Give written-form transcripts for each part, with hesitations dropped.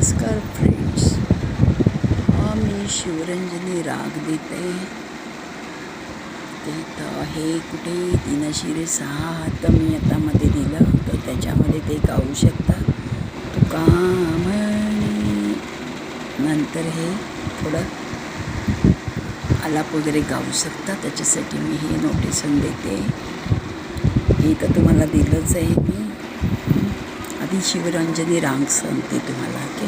नमस्कार फ्रेंड्स, मी शिवरंजनी राग देते. ते तर आहे कुठे तीन शिरे सहा हात मी आता मध्ये दिलं तर त्याच्यामध्ये ते गाऊ शकता. तुका म्हणे नंतर हे थोडं आलाप वगैरे गाऊ शकता. त्याच्यासाठी मी हे नोटेशन देते. हे तर तुम्हाला दिलंच आहे मी. आधी शिवरंजनी राग सांगते तुम्हाला की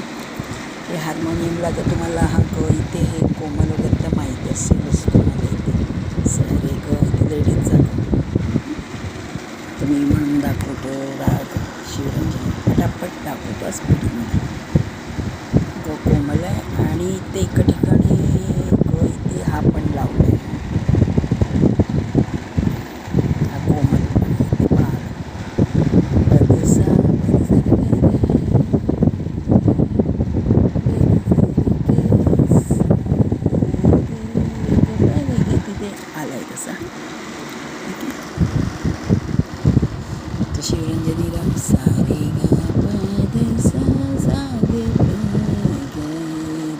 हे हार्मोनियमला जर तुम्हाला हा ग इथे हे कोमल वगैरे तर माहीत असेलच तुम्हाला. इथे सरे ग इथे लेडीजचा तुम्ही म्हणून दाखवतो राग शिवरंजनी पटापट दाखवतो स्पीडमध्ये. ग कोमल आहे आणि ते एका ठिकाणी ग इथे हा पण लावला आहे. हा कोमल पण आहे ते पण आलं. आलाय तसा शिवरंजनी राग सारे गा पद सा सा ग ग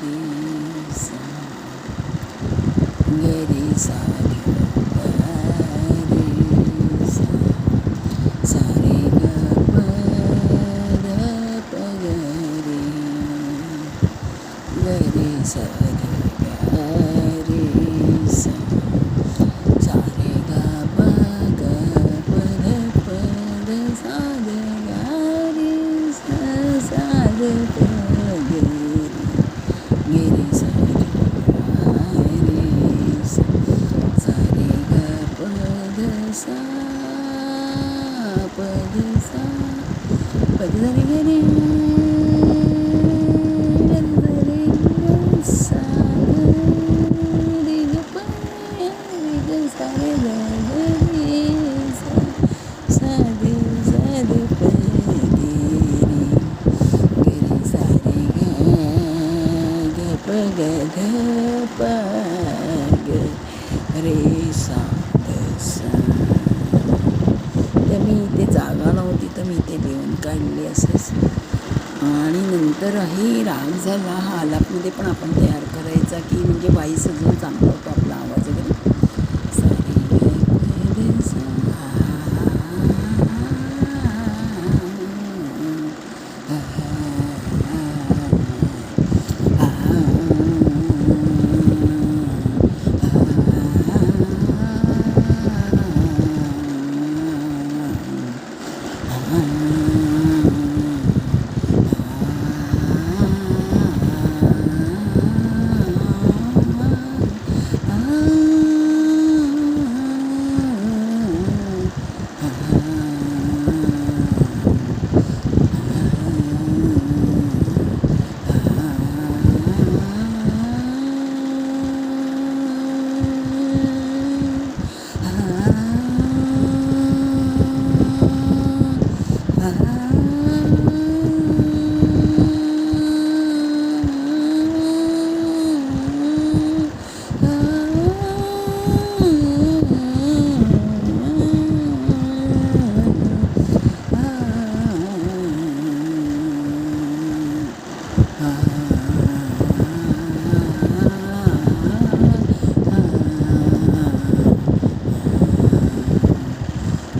रे सा ग रे सा ग रे सा सारे गा पद प ग रे सा ग रे सा सारे गा प ग पद पद सा ग रे सा सा ग प ग रे सा ग रे सा सारे गा पद सा पद सा पद रे ग रे सा ग रे ग प सा रे ग रे सा सा ग सा ग प ग रे सा रे ग प ग प ग रे सा ग सा. तर मी इथे जागा नव्हती तर मी इथे लिहून काढले असंच. आणि नंतर हे राग झाला हा आलापमध्ये पण आपण तयार करायचा की म्हणजे वाईस अजून चांगला होतो आपला आवाज वगैरे.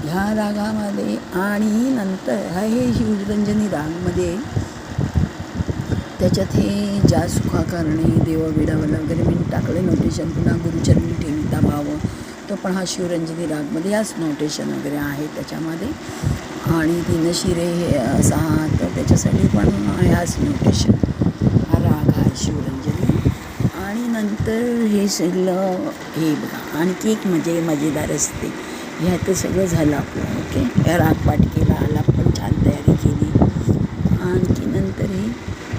ह्या रागामध्ये आणि नंतर हे शिवरंजनी रागमध्ये त्याच्यात हे ज्या सुखा करणे देव विडावला वगैरे मी टाकले नोटेशन. पुन्हा गुरुचरणी ठेविता भाव तो पण हा शिवरंजनी रागमध्ये ह्याच नोटेशन वगैरे आहे त्याच्यामध्ये. आणि तीन शिरे हे सहा तर त्याच्यासाठी पण ह्याच नोटेशन हा राग हा शिवरंजनी. आणि नंतर हे सगळं हे बघा आणखी एक मजेदार असते. ह्यात सगळं झालं आपलं. ओके रागपाठ केला आलाप पण छान तयारी केली. आणखी नंतर हे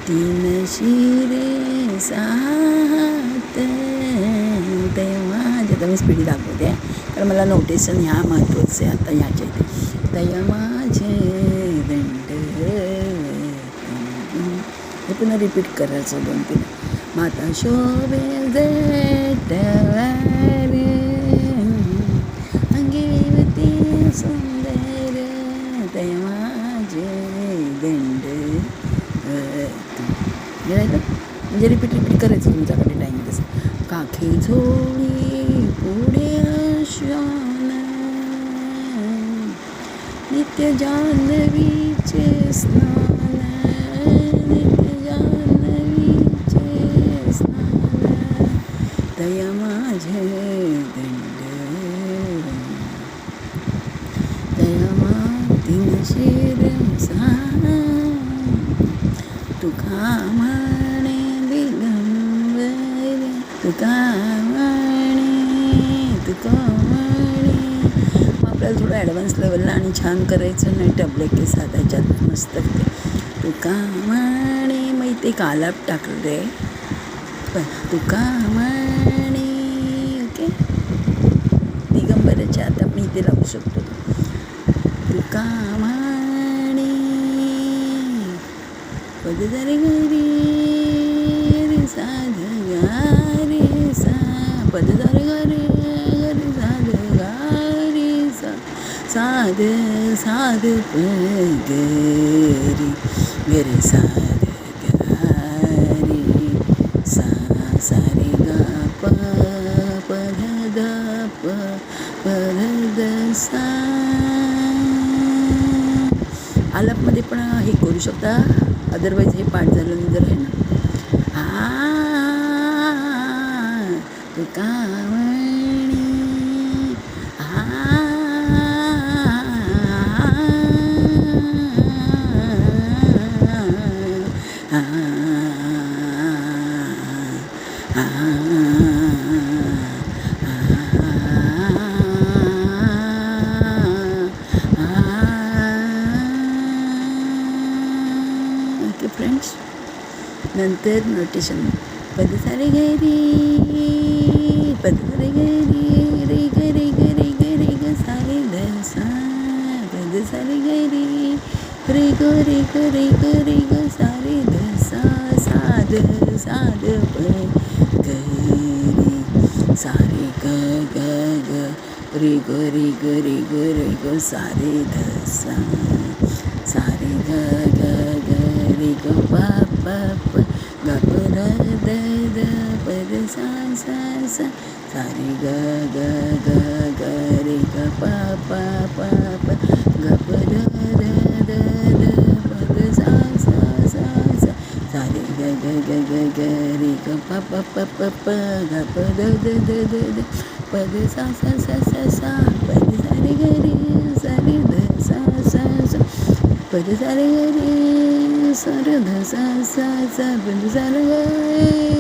तीन शिरे सात तेव्हा आता मी स्पीड दाखवते कारण मला नोटेशन ह्या महत्त्वाचं आहे आता ह्याच्या इथे. दया माझे दंड हे पुन्हा रिपीट करायचं 2-3. माता शोभे अंगेवती सुंदर दया माझे दंड राहिलं म्हणजे रिपीट करायचं तुमच्याकडे टाईम तसं. काखे झोळी पुढे आशान नित्य जान्हवीचे स्नान, नित्य जान्हवीचे स्नान, दया माझे दंड, दया मातीन शिर तुका म्हणे दिगंबर, तुका म्हणे, तुका म्हणे. आपल्याला थोडं ॲडव्हान्स लेवलला आणि छान करायचं नाही टबले के साथ ह्याच्यात मस्त ते तुका म्हणे. मग ते कालाप टाकले तुका म्हणे. ओके, दिगंबराच्या आता आपण इथे लावू शकतो. तुका म्हणे पद जरे घरी रे साध गारे सा, पद जरे घरे घरी साध गारे सा, साध साध पगरी घरे साध गारे सा, सारे गा प पध द प पध द सा. आलापमध्ये पण हे करू शकता, अदरवाईज हे पाठ झाल्यानंतर आहे ना. तुका म्हणे ओके फ्रेंड्स. नंतर नोटेशन पद सारे घरी, पद सारे घरी रे गरे गरे गरे ग सारे ध सा, पद सारे घरी रे गो रे गो रे गो रे ग सारे ध सा, साध साध प गरी सारे ग ग ग रे गो रे गो रे गो रे गो सारे ध सा, सारे ग ग ग रे ग प प प ग प ध द द प द सा सा सा, सारे ग ग ग ग रे ग प प प प ग प ध द द द प द सा सा सा सा, सारे ग ग ग ग ग रे ग प प प प प ग प the the the the the प द सा सा सा सा सा, प द सारे ग रे सारे ध सा सा सा, प द सारे ग रे सारे ध सा सा सा, प द सारे ग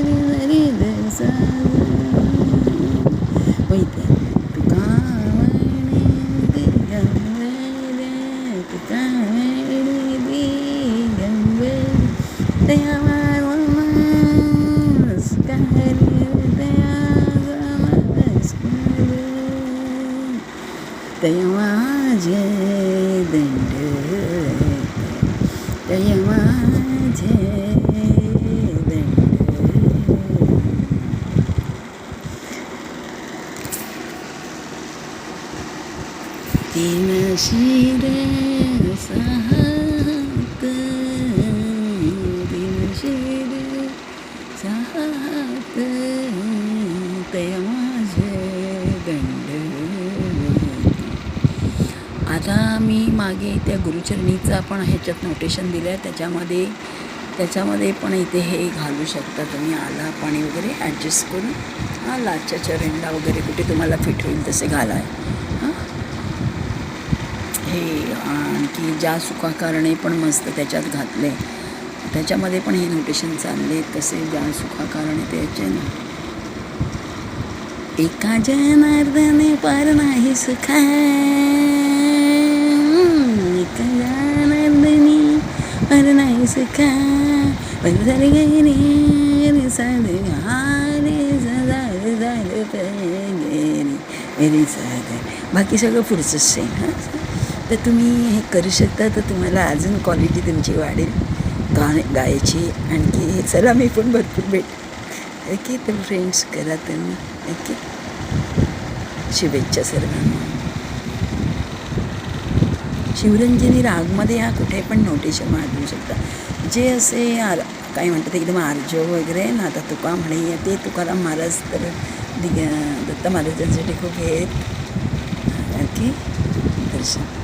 रे सारे ध सा वैद्य. तुका म्हणे दिगंबर, तुका म्हणे दिगंबर, दया नमस्कार, दया नमस्कार, दया माझे दंड, दया माझे दंड. तीन शिर सात, तीन शिर सात, दया माझे दंड. आता मी मागे त्या गुरुचरणीचा पण ह्याच्यात नोटेशन दिलं आहे, त्याच्यामध्ये पण इथे हे घालू शकता तुम्ही. आला पाणी वगैरे ॲडजस्ट करून लाच्या चरणला वगैरे कुठे तुम्हाला फिट होईल तसे घालाय. हे आणखी ज्या सुखाकारणे पण मस्त त्याच्यात घातले, त्याच्यामध्ये पण हे नोटेशन चालले कसे ज्या सुखाकारणे त्याचे ना. एका जनार्दने पार नाही सुखा, एका जनार्दनी पार नाही सुखा, झाले गेले साधे हारे झाले झाले गेले साधे. बाकी सगळं पुढचं सेम. तर तुम्ही हे करू शकता, तर तुम्हाला अजून क्वालिटी तुमची वाढेल गायची आणखी. चला मी पण भरपूर ओके. तर फ्रेंड्स करा तुम्ही. ओके, शुभेच्छा सर्वांना. शिवरंजनी रागमध्ये ह्या कुठे पण नोटेशन वाढवू शकता. जे असे काही म्हणतात एकदम आर्जव वगैरे ना. आता तुका म्हणे ते तुकाराम महाराज तर दत्त महाराजांसाठी खूप हे आहेत की दर्शन